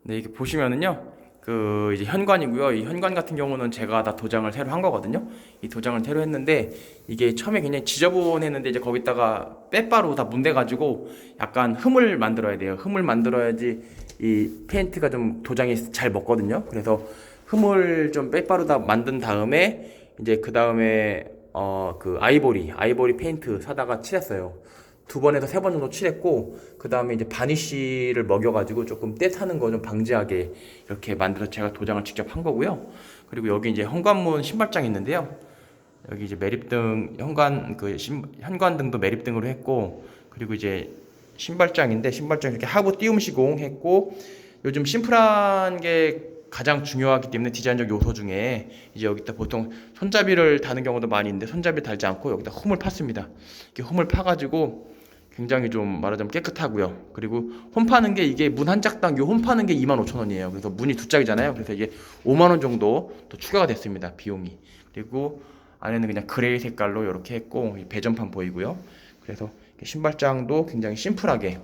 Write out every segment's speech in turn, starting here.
네, 이게 보시면은요, 이제 현관이고요. 이 현관 같은 경우는 제가 다 도장을 새로 한 거거든요. 이 도장을 새로 했는데 이게 처음에 굉장히 지저분했는데 이제 거기다가 빼바로 다 문대가지고 약간 흠을 만들어야 돼요. 흠을 만들어야지 이 페인트가 좀 도장이 잘 먹거든요. 그래서 흠을 좀 빼바로 다 만든 다음에 이제 그 다음에 그 아이보리 페인트 사다가 칠했어요. 두 번에서 세 번 정도 칠했고 그 다음에 이제 바니쉬를 먹여가지고 조금 때 타는 거 좀 방지하게 이렇게 만들어서 제가 도장을 직접 한 거고요. 그리고 여기 이제 현관문 신발장이 있는데요. 여기 이제 매립등 현관등도 매립등으로 했고, 그리고 이제 신발장인데 신발장 이렇게 하부 띄움 시공 했고, 요즘 심플한 게 가장 중요하기 때문에 디자인적 요소 중에 이제 여기다 보통 손잡이를 다는 경우도 많이 있는데 손잡이 달지 않고 여기다 홈을 팠습니다. 이렇게 홈을 파가지고 굉장히 좀 말하자면 깨끗하고요. 그리고 홈 파는 게 이게 문 한 짝당 요 홈 파는 게 25,000원이에요. 그래서 문이 두 짝이잖아요. 그래서 이게 5만 원 정도 더 추가가 됐습니다. 비용이. 그리고 안에는 그냥 그레이 색깔로 이렇게 했고 배전판 보이고요. 그래서 신발장도 굉장히 심플하게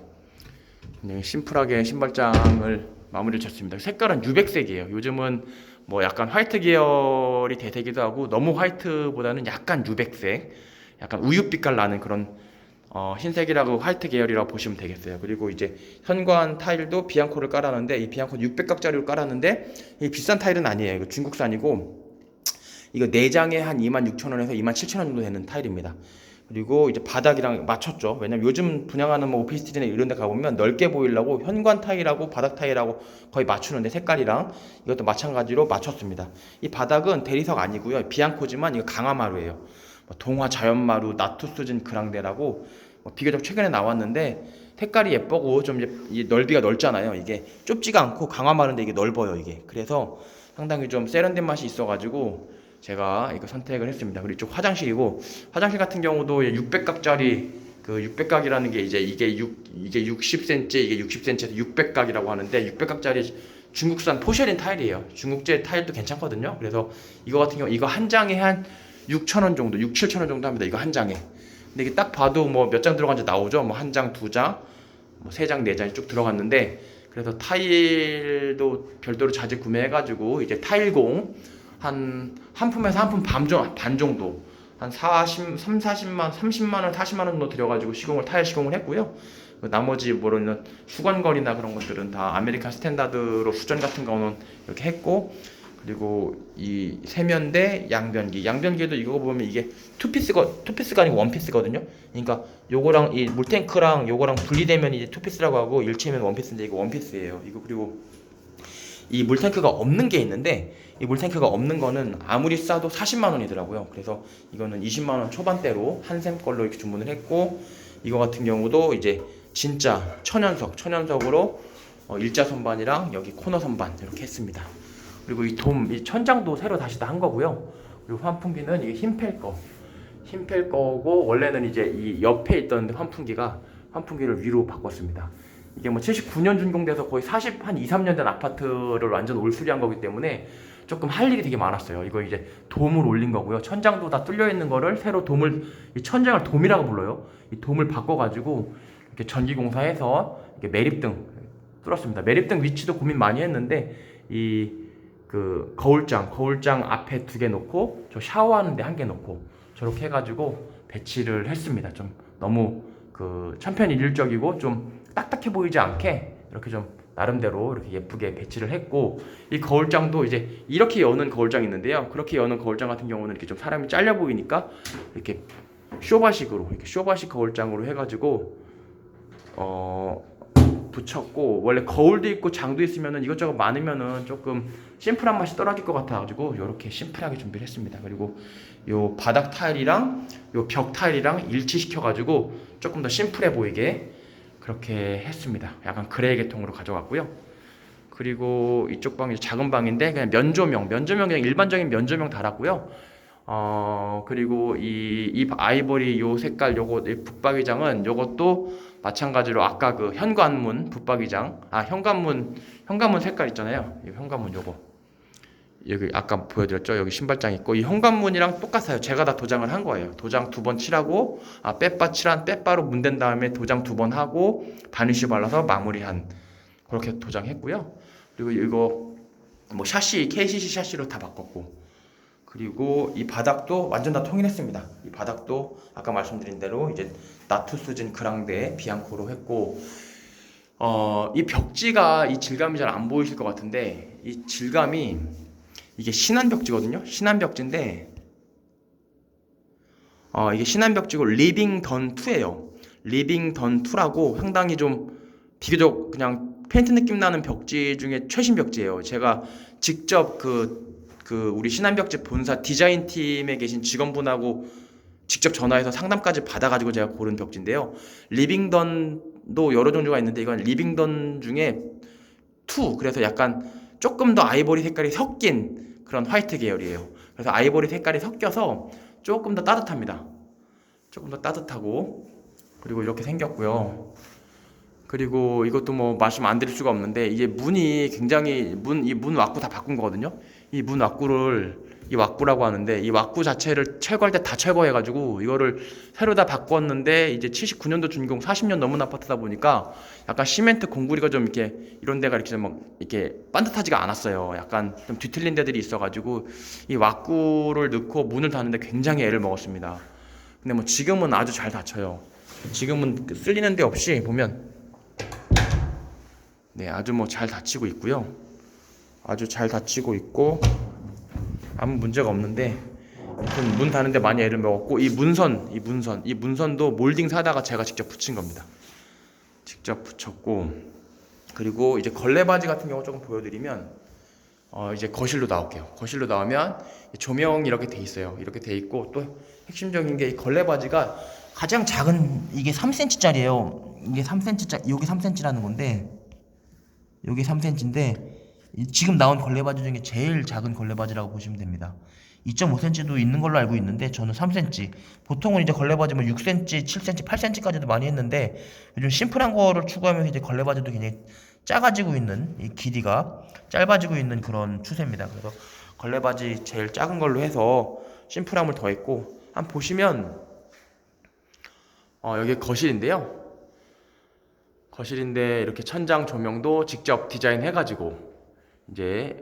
신발장을 마무리를 쳤습니다. 색깔은 유백색이에요. 요즘은 뭐 약간 화이트 계열이 대세기도 하고 너무 화이트보다는 약간 유백색, 약간 우유빛깔 나는 그런 흰색이라고 화이트 계열이라고 보시면 되겠어요. 그리고 이제 현관 타일도 비앙코를 깔았는데 이 비앙코 600각짜리로 깔았는데 이 비싼 타일은 아니에요. 이거 중국산이고 이거 4장에 한 26,000원에서 27,000원 정도 되는 타일입니다. 그리고 이제 바닥이랑 맞췄죠. 왜냐면 요즘 분양하는 뭐 오피스텔이나 이런 데 가보면 넓게 보이려고 현관 타일하고 바닥 타일하고 거의 맞추는데 색깔이랑 이것도 마찬가지로 맞췄습니다. 이 바닥은 대리석 아니고요. 비앙코지만 이거 강화마루예요. 뭐 동화 자연마루, 나투스진 그랑데라고 비교적 최근에 나왔는데 색깔이 예쁘고 좀 이제 넓이가 넓잖아요. 이게 좁지가 않고 강화마루인데 이게 넓어요. 이게 그래서 상당히 좀 세련된 맛이 있어가지고 제가 이거 선택을 했습니다. 그리고 이쪽 화장실이고 화장실 같은 경우도 600각짜리 그 600각이라는 게 이제 이게 60cm 이게 60cm에서 600각이라고 하는데 600각짜리 중국산 포쉐린 타일이에요. 중국제 타일도 괜찮거든요. 그래서 이거 같은 경우 이거 한 장에 한 6,000원 정도, 6, 7,000원 정도 합니다. 이거 한 장에. 근데 이게 딱 봐도 뭐 몇 장 들어간지 나오죠. 뭐 한 장, 두 장, 뭐 세 장, 네 장이 쭉 들어갔는데 그래서 타일도 별도로 자재 구매해가지고 이제 타일공 한 품에서 한 품 반 정도 한 30만 원, 40만 원 정도 들여가지고 타일 시공을 했고요. 나머지 모르는 수건걸이나 그런 것들은 다 아메리칸 스탠다드로 수전 같은 거는 이렇게 했고, 그리고 이 세면대 양변기도 이거 보면 이게 투피스가 아니고 원피스거든요. 그러니까 요거랑 이 물탱크랑 요거랑 분리되면 이제 투피스라고 하고 일체면 원피스인데 이거 원피스예요. 이거 그리고 이 물탱크가 없는 게 있는데 이 물탱크가 없는 거는 아무리 싸도 40만 원이더라고요. 그래서 이거는 20만 원 초반대로 한샘 걸로 이렇게 주문을 했고, 이거 같은 경우도 이제 진짜 천연석으로 일자 선반이랑 여기 코너 선반 이렇게 했습니다. 그리고 이 천장도 새로 다시 다 한 거고요. 그리고 환풍기는 이게 힘펠 거고 원래는 이제 이 옆에 있던 환풍기를 위로 바꿨습니다. 이게 뭐 79년 준공돼서 거의 한 2, 3년 된 아파트를 완전 올수리한 거기 때문에 조금 할 일이 되게 많았어요. 이거 이제 돔을 올린 거고요. 천장도 다 뚫려 있는 거를 새로 이 천장을 돔이라고 불러요. 이 돔을 바꿔가지고 이렇게 전기공사해서 이렇게 매립등 뚫었습니다. 매립등 위치도 고민 많이 했는데 그 거울장 앞에 2개 놓고 저 샤워하는데 1개 놓고 저렇게 해가지고 배치를 했습니다. 좀 너무 그 천편일률적이고 좀 딱딱해 보이지 않게 이렇게 좀 나름대로 이렇게 예쁘게 배치를 했고, 이 거울장도 이제 이렇게 여는 거울장이 있는데요. 그렇게 여는 거울장 같은 경우는 이렇게 좀 사람이 잘려 보이니까 이렇게 쇼바식 거울장으로 해가지고 붙였고, 원래 거울도 있고 장도 있으면은 이것저것 많으면은 조금 심플한 맛이 떨어질 것 같아가지고 이렇게 심플하게 준비를 했습니다. 그리고 요 바닥 타일이랑 요 벽 타일이랑 일치시켜가지고 조금 더 심플해 보이게 그렇게 했습니다. 약간 그레이 계통으로 가져갔고요. 그리고 이쪽 방이 작은 방인데 그냥 면조명 그냥 일반적인 면조명 달았고요. 그리고 이 아이보리 요 색깔 요거 붙박이장은 요것도 마찬가지로 아까 그 현관문 붙박이장 현관문 색깔 있잖아요. 이 현관문 여기 아까 보여드렸죠. 여기 신발장 있고 이 현관문이랑 똑같아요. 제가 다 도장을 한 거예요. 도장 2번 칠하고 빼바로 문댄 다음에 도장 2번 하고 바니쉬 발라서 마무리한 그렇게 도장했고요. 그리고 이거 뭐 샤시 KCC 샤시로 다 바꿨고, 그리고 이 바닥도 완전 다 통일했습니다. 이 바닥도 아까 말씀드린 대로 이제 나투스진 그랑데 비앙코로 했고, 이 벽지가 이 질감이 잘 안 보이실 것 같은데, 이 질감이 이게 신한 벽지거든요. 신한 벽지인데 이게 신한 벽지고 리빙던 2예요. 리빙던 2라고 상당히 좀 비교적 그냥 페인트 느낌 나는 벽지 중에 최신 벽지예요. 제가 직접 우리 신한 벽지 본사 디자인 팀에 계신 직원분하고 직접 전화해서 상담까지 받아가지고 제가 고른 벽지인데요. 리빙던도 여러 종류가 있는데 이건 리빙던 중에 2, 그래서 약간 조금 더 아이보리 색깔이 섞인 그런 화이트 계열이에요. 그래서 아이보리 색깔이 섞여서 조금 더 따뜻합니다. 조금 더 따뜻하고, 그리고 이렇게 생겼고요. 그리고 이것도 뭐 말씀 안 드릴 수가 없는데, 이게 문이 굉장히 이 문 왁구 다 바꾼 거거든요. 이 문 왁구를 이 왁구라고 하는데, 이 왁구 자체를 철거할 때 다 철거해가지고 이거를 새로 다 바꿨는데, 이제 79년도 준공 40년 넘은 아파트다 보니까 약간 시멘트 공구리가 좀 이렇게 이런 데가 이렇게 좀 막 이렇게 반듯하지가 않았어요. 약간 좀 뒤틀린 데들이 있어가지고 이 왁구를 넣고 문을 닫는데 굉장히 애를 먹었습니다. 근데 뭐 지금은 아주 잘 닫혀요. 지금은 쓸리는 데 없이 보면 네, 아주 뭐 잘 닫히고 있고요. 아주 잘 닫히고 있고 아무 문제가 없는데, 아무튼 문 닫는데 많이 애를 먹었고, 이 문선도 몰딩 사다가 제가 직접 붙인 겁니다. 직접 붙였고, 그리고 이제 걸레바지 같은 경우 조금 보여드리면, 이제 거실로 나올게요. 거실로 나오면 조명이 이렇게 돼 있어요. 이렇게 돼 있고, 또 핵심적인 게 이 걸레바지가 가장 작은, 이게 3cm짜리예요. 이게 3cm짜리, 여기 3cm라는 건데, 여기 3cm인데 지금 나온 걸레바지 중에 제일 작은 걸레바지라고 보시면 됩니다. 2.5cm도 있는 걸로 알고 있는데 저는 3cm. 보통은 이제 걸레바지면 6cm, 7cm, 8cm까지도 많이 했는데, 요즘 심플한 거를 추구하면서 이제 걸레바지도 굉장히 작아지고 있는, 이 길이가 짧아지고 있는 그런 추세입니다. 그래서 걸레바지 제일 작은 걸로 해서 심플함을 더했고, 한번 보시면 여기 거실인데요. 거실인데 이렇게 천장 조명도 직접 디자인 해가지고 이제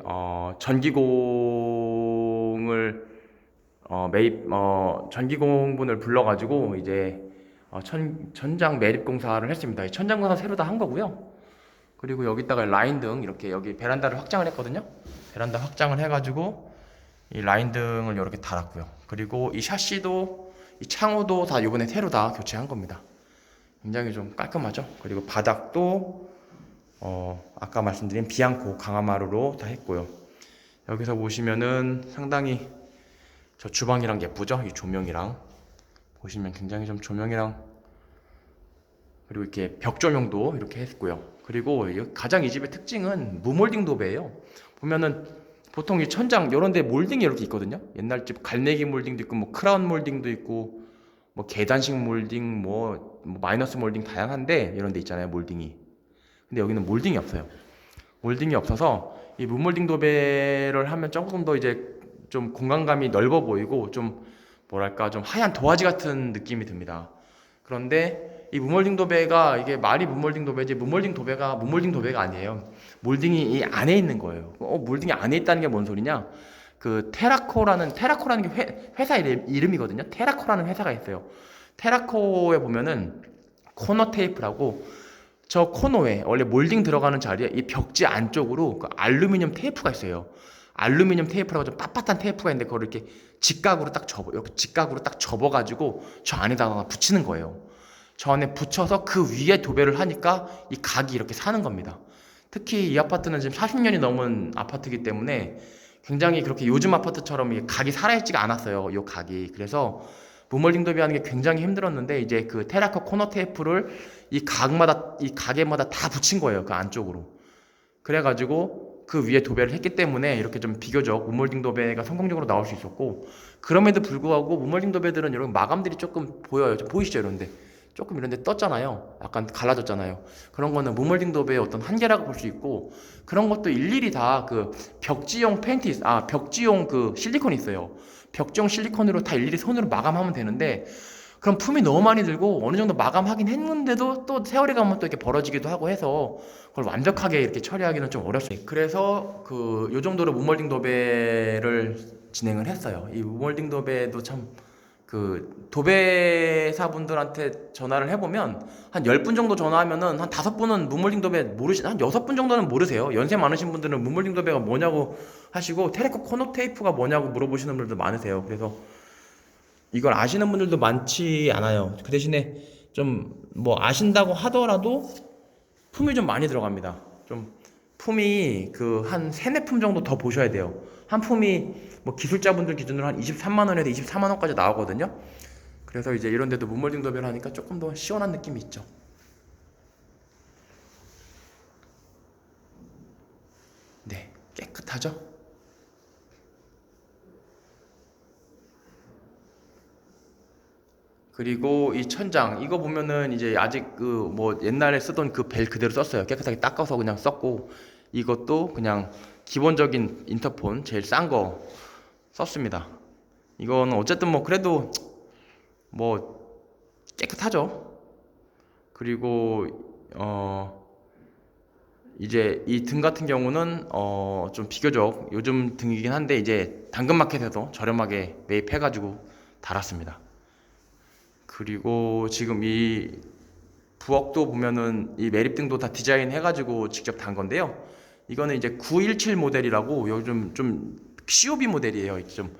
전기공을 전기공분을 불러가지고 이제 천장 매립 공사를 했습니다. 천장 공사 새로 다 한 거고요. 그리고 여기다가 라인등, 이렇게 여기 베란다를 확장을 했거든요. 베란다 확장을 해가지고 이 라인등을 이렇게 달았고요. 그리고 이 샤시도, 이 창호도 다 이번에 새로 다 교체한 겁니다. 굉장히 좀 깔끔하죠. 그리고 바닥도 아까 말씀드린 비앙코 강화마루로 다 했고요. 여기서 보시면은 상당히 저 주방이랑 예쁘죠? 이 조명이랑 보시면 굉장히 좀 조명이랑, 그리고 이렇게 벽 조명도 이렇게 했고요. 그리고 가장 이 집의 특징은 무몰딩 도배예요. 보면은 보통 이 천장 이런 데 몰딩이 이렇게 있거든요. 옛날 집 갈매기 몰딩도 있고 뭐 크라운 몰딩도 있고 뭐 계단식 몰딩, 뭐 마이너스 몰딩 다양한데 이런 데 있잖아요, 몰딩이. 근데 여기는 몰딩이 없어요. 몰딩이 없어서 이 무몰딩 도배를 하면 조금 더 이제 좀 공간감이 넓어 보이고 좀 뭐랄까 좀 하얀 도화지 같은 느낌이 듭니다. 그런데 이 무몰딩 도배가, 이게 말이 무몰딩 도배지 무몰딩 도배가 아니에요. 몰딩이 이 안에 있는 거예요. 몰딩이 안에 있다는 게 뭔 소리냐? 그 테라코라는 게 회사 이름이거든요. 테라코라는 회사가 있어요. 테라코에 보면은 코너 테이프라고, 저 코너에 원래 몰딩 들어가는 자리에 이 벽지 안쪽으로 그 알루미늄 테이프가 있어요. 알루미늄 테이프라고 좀 빳빳한 테이프가 있는데 그걸 이렇게 직각으로 딱 접어가지고 저 안에다가 붙이는 거예요. 저 안에 붙여서 그 위에 도배를 하니까 이 각이 이렇게 사는 겁니다. 특히 이 아파트는 지금 40년이 넘은 아파트이기 때문에 굉장히 그렇게 요즘 아파트처럼 이 각이 살아있지가 않았어요. 이 각이. 그래서 무몰딩 도배하는 게 굉장히 힘들었는데, 이제 그 테라코 코너 테이프를 이 가게마다 다 붙인 거예요. 그 안쪽으로. 그래가지고 그 위에 도배를 했기 때문에 이렇게 좀 비교적 무몰딩 도배가 성공적으로 나올 수 있었고, 그럼에도 불구하고 무몰딩 도배들은 여러분 마감들이 조금 보여요. 보이시죠? 이런데 조금 이런데 떴잖아요. 약간 갈라졌잖아요. 그런 거는 무몰딩 도배의 어떤 한계라고 볼 수 있고, 그런 것도 일일이 다 그 벽지용 벽지용 그 실리콘이 있어요. 벽지용 실리콘으로 다 일일이 손으로 마감하면 되는데, 그럼 품이 너무 많이 들고 어느 정도 마감하긴 했는데도 또 세월이 가면 또 이렇게 벌어지기도 하고 해서 그걸 완벽하게 이렇게 처리하기는 좀 어렵습니다. 그래서 그 요 정도로 무몰딩 도배를 진행을 했어요. 이 무몰딩 도배도 참 그 도배사분들한테 전화를 해보면 한 10분 정도 전화하면은 한 5분은 무몰딩 도배 한 6분 정도는 모르세요. 연세 많으신 분들은 무몰딩 도배가 뭐냐고 하시고 테레코 코너 테이프가 뭐냐고 물어보시는 분들도 많으세요. 그래서 이걸 아시는 분들도 많지 않아요. 그 대신에 좀 뭐 아신다고 하더라도 품이 좀 많이 들어갑니다. 좀 품이 그 한 세네 품 정도 더 보셔야 돼요. 한 품이 뭐 기술자분들 기준으로 한 23만 원에서 24만 원까지 나오거든요. 그래서 이제 이런 데도 무몰딩 도배를 하니까 조금 더 시원한 느낌이 있죠. 네, 깨끗하죠? 그리고 이 천장 이거 보면은 이제 아직 그 뭐 옛날에 쓰던 그 벨 그대로 썼어요. 깨끗하게 닦아서 그냥 썼고 이것도 그냥 기본적인 인터폰 제일 싼 거 썼습니다. 이거는 어쨌든 뭐 그래도 뭐 깨끗하죠. 그리고 이제 이 등 같은 경우는 좀 비교적 요즘 등이긴 한데 이제 당근마켓에서 저렴하게 매입해가지고 달았습니다. 그리고 지금 이 부엌도 보면은 이 매립등도 다 디자인 해가지고 직접 단 건데요. 이거는 이제 917 모델이라고 요즘 좀 COB 모델이에요. 좀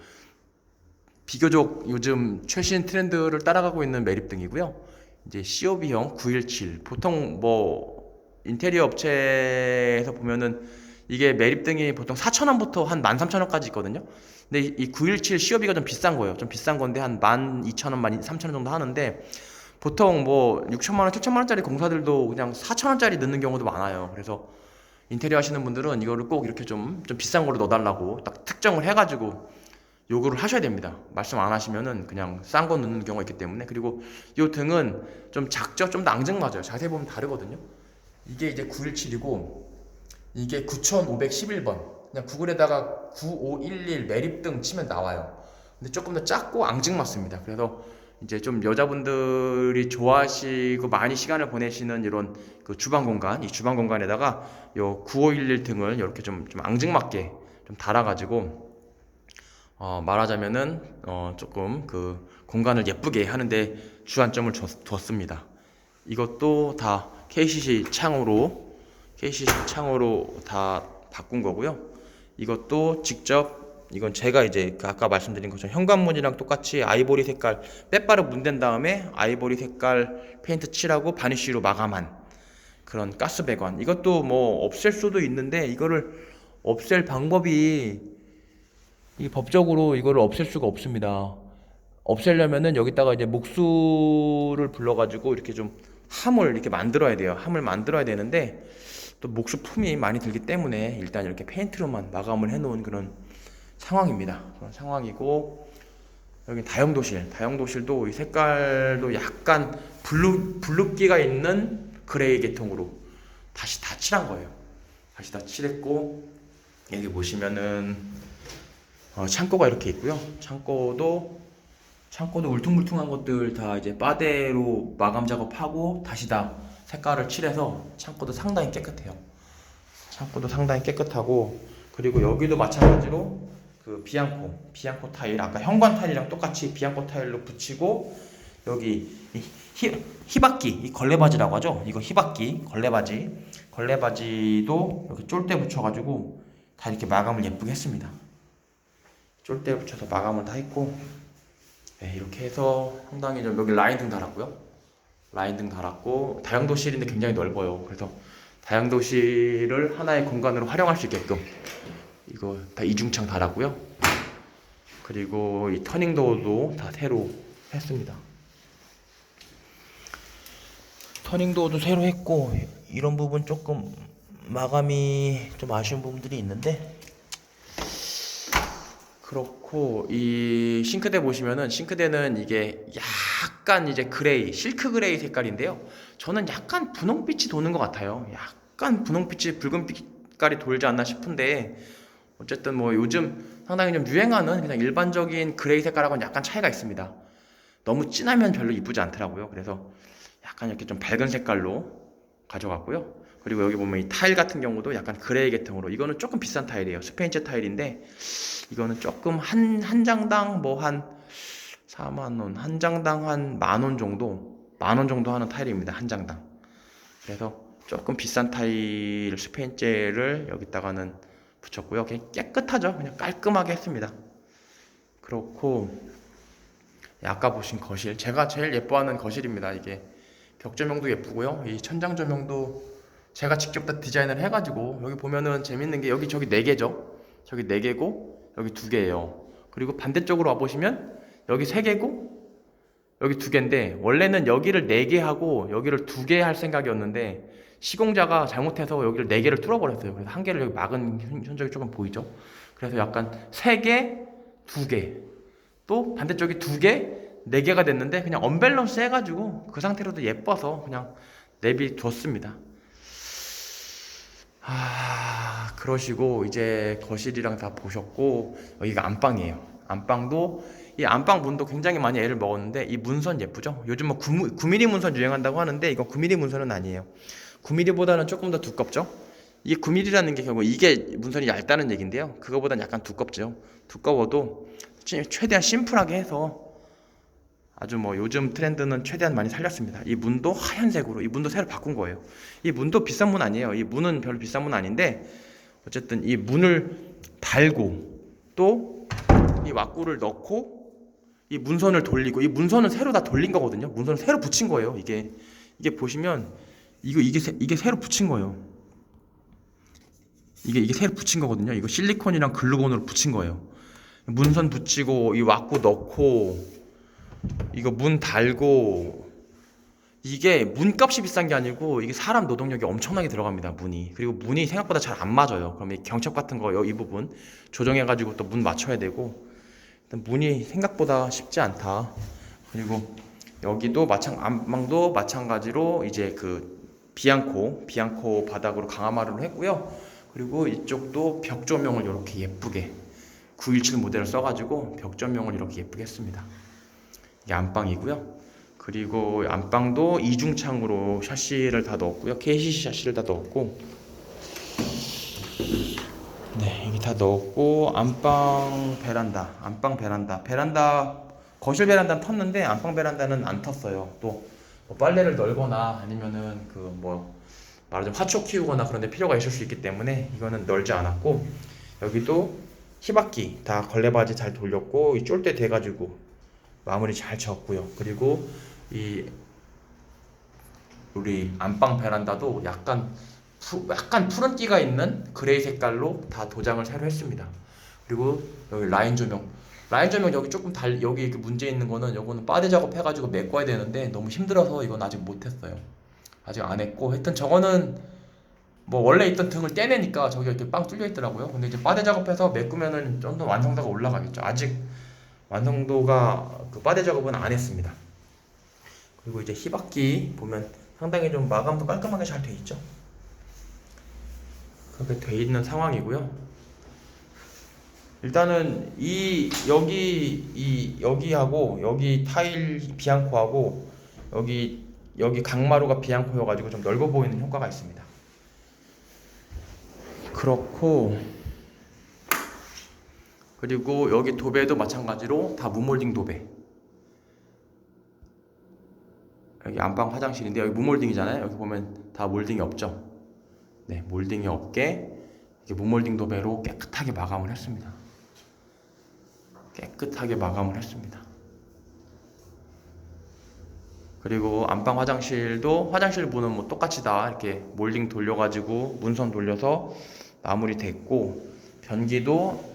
비교적 요즘 최신 트렌드를 따라가고 있는 매립등이고요. 이제 COB형 917. 보통 뭐 인테리어 업체에서 보면은 이게 매립등이 보통 4,000원부터 한 13,000원까지 있거든요. 근데 이 917 COB가 좀 비싼 거예요. 좀 비싼 건데 한 12,000원, 13,000원 정도 하는데 보통 뭐 6천만 원, 7천만 원짜리 공사들도 그냥 4천원짜리 넣는 경우도 많아요. 그래서 인테리어 하시는 분들은 이거를 꼭 이렇게 좀 비싼 거로 넣어달라고 딱 특정을 해가지고 요구를 하셔야 됩니다. 말씀 안 하시면은 그냥 싼 거 넣는 경우가 있기 때문에. 그리고 요 등은 좀 작죠? 좀 더 앙증맞아요. 자세히 보면 다르거든요. 이게 이제 917이고 이게 9511번. 그냥 구글에다가 9511 매립등 치면 나와요. 근데 조금 더 작고 앙증맞습니다. 그래서 이제 좀 여자분들이 좋아하시고 많이 시간을 보내시는 이런 그 주방 공간, 이 주방 공간에다가 요 9511 등을 이렇게 좀 앙증맞게 좀 달아가지고 말하자면은 조금 그 공간을 예쁘게 하는데 주안점을 뒀습니다. 이것도 다 KCC 창으로 다 바꾼 거고요. 이것도 직접 이건 제가 이제 그 아까 말씀드린 것처럼 현관문이랑 똑같이 아이보리 색깔 빼바로 문댄 다음에 아이보리 색깔 페인트 칠하고 바니쉬로 마감한 그런 가스 배관. 이것도 뭐 없앨 수도 있는데 이거를 없앨 방법이 이 법적으로 이거를 없앨 수가 없습니다. 없애려면은 여기다가 이제 목수를 불러가지고 이렇게 좀 함을 이렇게 만들어야 돼요. 함을 만들어야 되는데 또 목수 품이 많이 들기 때문에 일단 이렇게 페인트로만 마감을 해놓은 그런 상황입니다. 그런 상황이고 여기 다용도실도 이 색깔도 약간 블루기가 있는 그레이 계통으로 다시 다 칠한 거예요. 다시 다 칠했고 여기 보시면은 창고가 이렇게 있고요. 창고도 울퉁불퉁한 것들 다 이제 빠데로 마감 작업하고 다시 다 색깔을 칠해서 창고도 상당히 깨끗해요. 창고도 상당히 깨끗하고 그리고 여기도 마찬가지로 그 비앙코 타일 아까 현관 타일이랑 똑같이 비앙코 타일로 붙이고 여기 히바키 이 걸레바지라고 하죠. 이거 히바키 걸레바지도 이렇게 쫄대 붙여가지고 다 이렇게 마감을 예쁘게 했습니다. 쫄대 붙여서 마감을 다 했고 네, 이렇게 해서 상당히 좀 여기 라인등 달았고요. 라인등 달았고 다용도실인데 굉장히 넓어요. 그래서 다용도실을 하나의 공간으로 활용할 수 있게끔 이거 다 이중창 달았고요. 그리고 이 터닝도어도 다 새로 했습니다. 터닝도어도 새로 했고 이런 부분 조금 마감이 좀 아쉬운 부분들이 있는데 그렇고 이 싱크대 보시면은 싱크대는 이게 약간 이제 그레이 실크 그레이 색깔인데요. 저는 약간 분홍빛이 도는 것 같아요. 약간 분홍빛이 붉은 빛깔이 돌지 않나 싶은데 어쨌든 뭐 요즘 상당히 좀 유행하는 그냥 일반적인 그레이 색깔하고는 약간 차이가 있습니다. 너무 진하면 별로 이쁘지 않더라고요. 그래서 약간 이렇게 좀 밝은 색깔로 가져갔고요. 그리고 여기 보면 이 타일 같은 경우도 약간 그레이 계통으로, 이거는 조금 비싼 타일이에요. 스페인제 타일인데 이거는 조금 한 장당 뭐 한 4만 원, 한 장당 한 만 원 정도 하는 타일입니다. 한 장당. 그래서 조금 비싼 타일 스페인제를 여기다가는 붙였고요. 그냥 깨끗하죠. 그냥 깔끔하게 했습니다. 그렇고 아까 보신 거실, 제가 제일 예뻐하는 거실입니다. 이게 벽 조명도 예쁘고요. 이 천장 조명도 제가 직접 다 디자인을 해가지고, 여기 보면은 재밌는 게 여기 저기 4개죠. 저기 4개고 여기 2개예요. 그리고 반대쪽으로 와보시면 여기 3개고 여기 2개인데, 원래는 여기를 4개 하고 여기를 2개 할 생각이었는데 시공자가 잘못해서 여기를 4개를 뚫어버렸어요. 그래서 한 개를 여기 막은 흔적이 조금 보이죠. 그래서 약간 3개, 2개, 또 반대쪽이 2개, 4개가 됐는데 그냥 언밸런스 해가지고 그 상태로도 예뻐서 그냥 내비뒀습니다. 그러시고 이제 거실이랑 다 보셨고, 여기가 안방이에요. 안방도, 이 안방 문도 굉장히 많이 애를 먹었는데 이 문선 예쁘죠? 요즘 뭐 9mm 문선 유행한다고 하는데 이건 9mm 문선은 아니에요. 9mm보다는 조금 더 두껍죠? 이게 9mm라는 게 결국 이게 문선이 얇다는 얘긴데요. 그거보다는 약간 두껍죠. 두꺼워도 최대한 심플하게 해서 아주 뭐 요즘 트렌드는 최대한 많이 살렸습니다. 이 문도 하얀색으로, 이 문도 새로 바꾼 거예요. 이 문도 비싼 문 아니에요. 이 문은 별로 비싼 문 아닌데 어쨌든 이 문을 달고 또 이 왁구를 넣고 이 문선을 돌리고, 이 문선은 새로 다 돌린 거거든요. 문선을 새로 붙인 거예요. 이게 보시면 이게 새로 붙인 거예요. 이게 새로 붙인 거거든요. 이거 실리콘이랑 글루건으로 붙인 거예요. 문선 붙이고 이 왁구 넣고 이거 문 달고, 이게 문값이 비싼 게 아니고 이게 사람 노동력이 엄청나게 들어갑니다. 문이. 그리고 문이 생각보다 잘 안 맞아요. 그럼 이 경첩 같은 거 이 부분 조정해가지고 또 문 맞춰야 되고, 일단 문이 생각보다 쉽지 않다. 그리고 여기도 안방도 마찬가지로 이제 그 비앙코 바닥으로 강화마루를 했고요. 그리고 이쪽도 벽 조명을 이렇게 예쁘게 917 모델을 써가지고 벽 조명을 이렇게 예쁘게 했습니다. 이게 안방이고요. 그리고 안방도 이중창으로 샤시를 다 넣었고요. KCC 샤시를 다 넣었고, 네, 여기 다 넣었고, 안방 베란다, 거실 베란다는 텄는데 안방 베란다는 안 텄어요. 또 뭐 빨래를 널거나 아니면은 그 뭐 말하자면 화초 키우거나 그런 데 필요가 있을 수 있기 때문에 이거는 널지 않았고, 여기도 히바키 다 걸레바지 잘 돌렸고 이 쫄대 돼가지고 마무리 잘 지었고요. 그리고 이 우리 안방 베란다도 약간 푸른기가 있는 그레이 색깔로 다 도장을 새로 했습니다. 그리고 여기 라인 조명 여기 조금 여기 문제 있는 거는, 요거는 빠데 작업 해가지고 메꿔야 되는데 너무 힘들어서 이건 아직 못했어요. 아직 안 했고, 하여튼 저거는 뭐 원래 있던 등을 떼내니까 저기가 이렇게 빵 뚫려 있더라고요. 근데 이제 빠데 작업해서 메꾸면은 좀 더 완성도가 올라가겠죠. 아직 완성도가 그 빠데 작업은 안 했습니다. 그리고 이제 히바키 보면 상당히 좀 마감도 깔끔하게 잘 돼 있죠. 그렇게 돼 있는 상황이고요. 일단은 여기하고 여기 타일 비앙코하고 여기 강마루가 비앙코여가지고 좀 넓어 보이는 효과가 있습니다. 그렇고, 그리고 여기 도배도 마찬가지로 다 무몰딩 도배. 여기 안방 화장실인데 여기 무몰딩이잖아요. 여기 보면 다 몰딩이 없죠. 네, 몰딩이 없게 이게 무몰딩 도배로 깨끗하게 마감을 했습니다. 그리고 안방 화장실도 화장실 문은 뭐 똑같이 다 이렇게 몰딩 돌려가지고 문선 돌려서 마무리 됐고, 변기도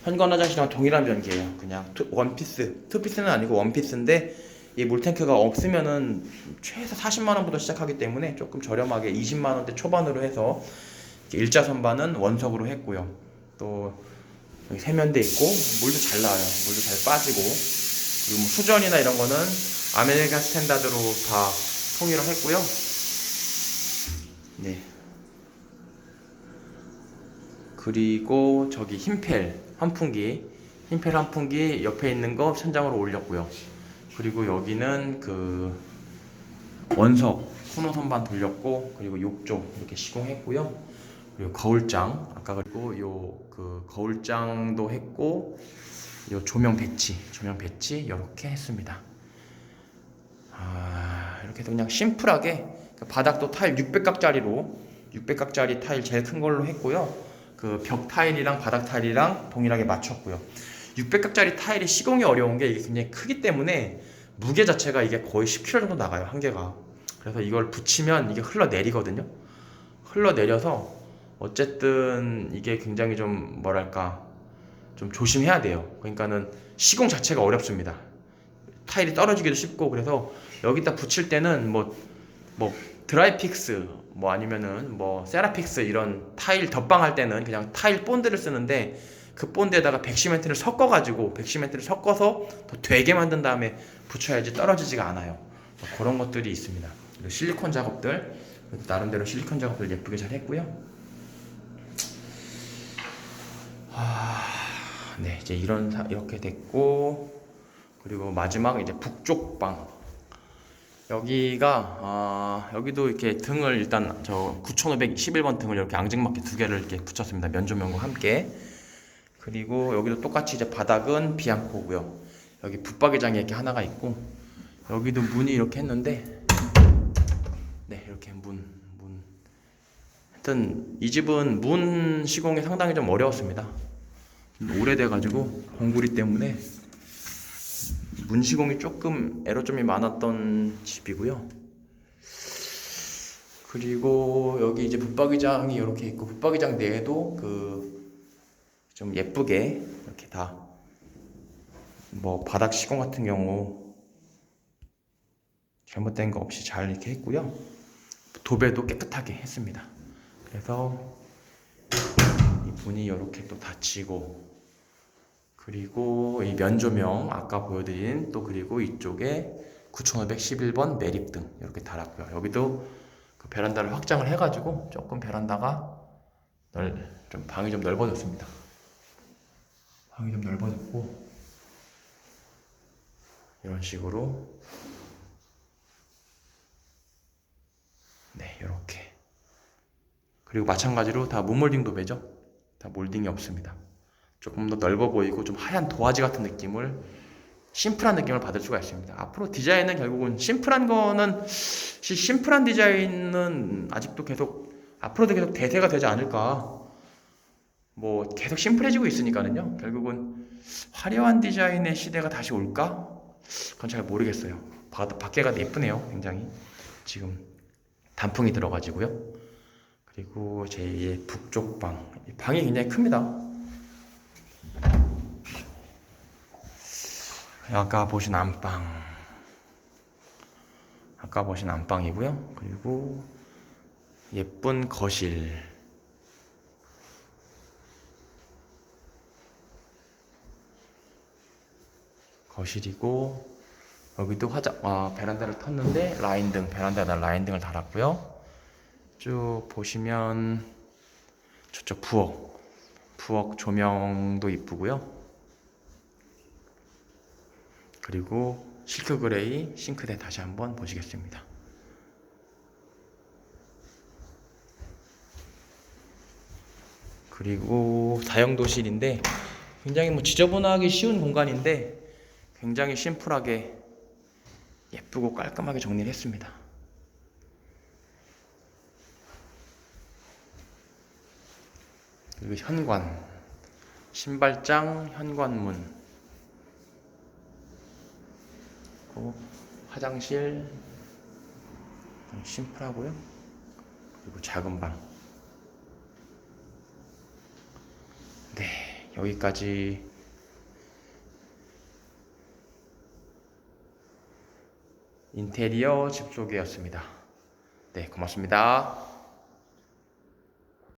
현관 화장실이랑 동일한 변기예요. 그냥 원피스, 투피스는 아니고 원피스인데 이 물탱크가 없으면은 최소 40만원부터 시작하기 때문에 조금 저렴하게 20만원대 초반으로 해서 일자 선반은 원석으로 했고요. 또 여기 세면대 있고 물도 잘 나와요. 물도 잘 빠지고, 그리고 뭐 수전이나 이런 거는 아메리칸 스탠다드로 다 통일을 했고요. 네. 그리고 저기 흰펠 환풍기 옆에 있는 거 천장으로 올렸고요. 그리고 여기는 그 원석 코너 선반 돌렸고, 그리고 욕조 이렇게 시공했고요. 그리고 거울장 아까, 그리고 요 그 거울장도 했고, 요 조명 배치 이렇게 했습니다. 이렇게 해서 그냥 심플하게 바닥도 타일 600각짜리 타일 제일 큰 걸로 했고요. 그 벽 타일이랑 바닥 타일이랑 동일하게 맞췄고요. 600각짜리 타일이 시공이 어려운 게 이게 굉장히 크기 때문에 무게 자체가 이게 거의 10kg 정도 나가요, 한 개가. 그래서 이걸 붙이면 이게 흘러내리거든요. 흘러내려서 어쨌든 이게 굉장히 좀 뭐랄까 좀 조심해야 돼요. 그러니까는 시공 자체가 어렵습니다. 타일이 떨어지기도 쉽고. 그래서 여기다 붙일 때는 뭐 드라이픽스 뭐 아니면은 뭐 세라픽스 이런 타일 덧방할 때는 그냥 타일 본드를 쓰는데, 그 본드에다가 백시멘트를 섞어서 더 되게 만든 다음에 붙여야지 떨어지지가 않아요. 뭐 그런 것들이 있습니다. 그리고 실리콘 작업들 나름대로 실리콘 작업들 예쁘게 잘 했고요. 네, 이제 이렇게 됐고, 그리고 마지막 이제 북쪽 방. 여기가 여기도 이렇게 등을 일단 저 9511번 등을 이렇게 앙증맞게 두 개를 이렇게 붙였습니다. 면조면과 함께. 그리고 여기도 똑같이 이제 바닥은 비앙코고요. 여기 붙박이장이 이렇게 하나가 있고, 여기도 문이 이렇게 했는데, 네, 이렇게 문. 하여튼 이 집은 문 시공이 상당히 좀 어려웠습니다. 오래돼가지고 공구리 때문에 문 시공이 조금 에러점이 많았던 집이고요. 그리고 여기 이제 붙박이장이 이렇게 있고, 붙박이장 내에도 그 좀 예쁘게 이렇게 다 뭐 바닥 시공 같은 경우 잘못된 거 없이 잘 이렇게 했고요. 도배도 깨끗하게 했습니다. 그래서 이 문이 이렇게 또 닫히고, 그리고 이 면조명 아까 보여드린 또, 그리고 이쪽에 9511번 매립등 이렇게 달았고요. 여기도 그 베란다를 확장을 해가지고 조금 베란다가 좀 방이 좀 넓어졌습니다. 방이 좀 넓어졌고, 이런 식으로 네, 이렇게. 그리고 마찬가지로 다 무몰딩 도배죠. 다 몰딩이 없습니다. 조금 더 넓어 보이고 좀 하얀 도화지 같은 느낌을, 심플한 느낌을 받을 수가 있습니다. 앞으로 디자인은 결국은 심플한 디자인은 아직도 계속 앞으로도 계속 대세가 되지 않을까. 뭐 계속 심플해지고 있으니까는요. 결국은 화려한 디자인의 시대가 다시 올까? 그건 잘 모르겠어요. 밖에가 예쁘네요. 굉장히 지금 단풍이 들어가지고요. 그리고 제 북쪽 방이 굉장히 큽니다. 아까 보신 안방이고요. 그리고 예쁜 거실이고, 여기도 베란다를 텄는데 베란다에다 라인등을 달았고요. 쭉 보시면 저쪽 부엌 조명도 이쁘고요. 그리고 실크 그레이 싱크대 다시 한번 보시겠습니다. 그리고 다용도실인데 굉장히 뭐 지저분하기 쉬운 공간인데 굉장히 심플하게 예쁘고 깔끔하게 정리를 했습니다. 그리고 신발장, 현관문, 그리고 화장실 심플하고요. 그리고 작은 방. 네, 여기까지 인테리어 집 소개였습니다. 네, 고맙습니다.